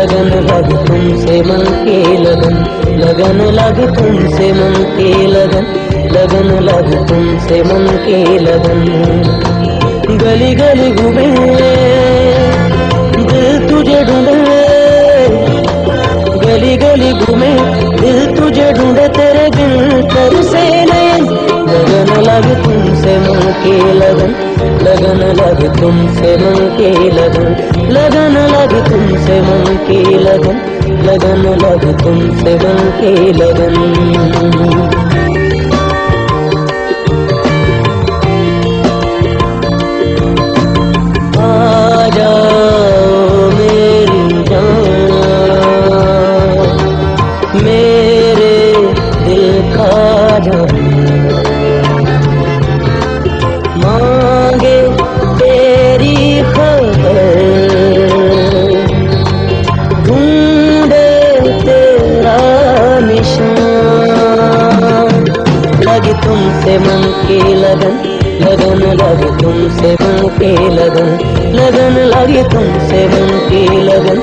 लगन लगी तुमसे मन के लगन, लगन लगी तुमसे मन के लगन, लगन लगी तुमसे मन के लगन। गली गली घूमे दिल तुझे ढूंढे, गली गली घूमे दिल तुझे ढूंढे, तेरे दिल तर से नयन। लगन लगी तुमसे मन के लगन, लगन लगी तुमसे मन के लगन, लगन लगी तुमसे मन के लगन, लगन लगी तुमसे मन के लगन। मांगे तेरी खबर, ढूंढे तेरा निशान। लगी तुमसे मन की लगन, लगन लगी तुमसे मन की लगन, लगन लगी तुमसे मन की लगन,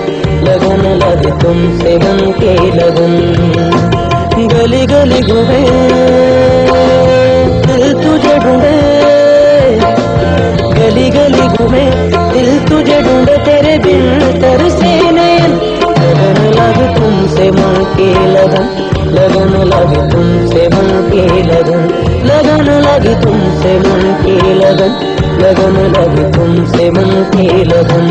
लगन लगी तुमसे मन की लगन। गली गली घूमे दिल तुझे ढूंढे, गली गली घूमे दिल तुझे ढूंढे, तेरे दिल तर से नयन। लगन लगी तुमसे मन के लगन, लगन लगी तुमसे मन के लगन, लगन लगी तुमसे मन के लगन, लगन लगी तुमसे मन के लगन।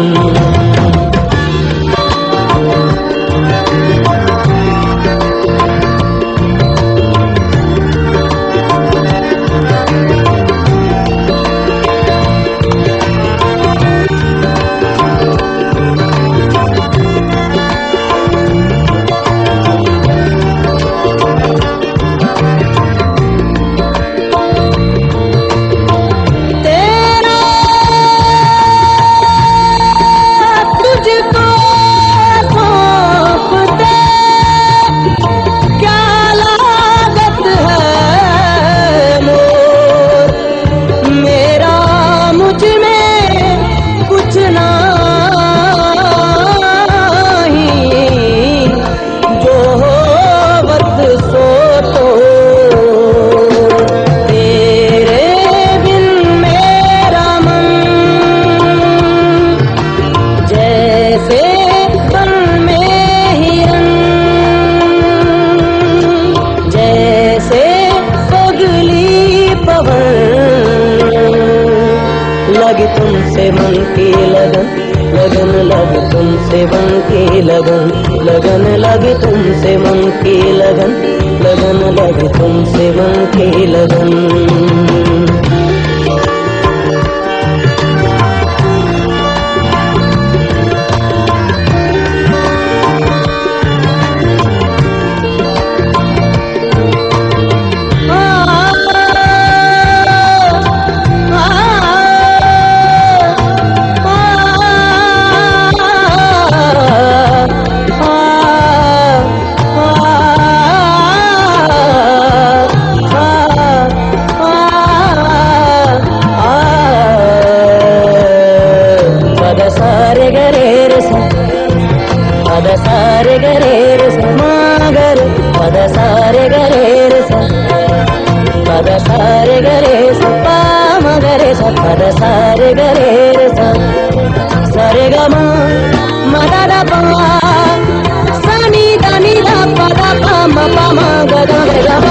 लगी तुमसे मन की लगन, लगन लगी तुमसे मन की लगन, लगन लगी तुमसे मन की लगन, लगन लगी तुमसे मन की लगन। పద సారె గరే రే సమాగరే, పద సారె గరే రే స, పద సారె గరే స పామగరే స, పద సారె గరే రే స, సరె గమ మదద ప సని దని ద పద పమ పమ గద గమ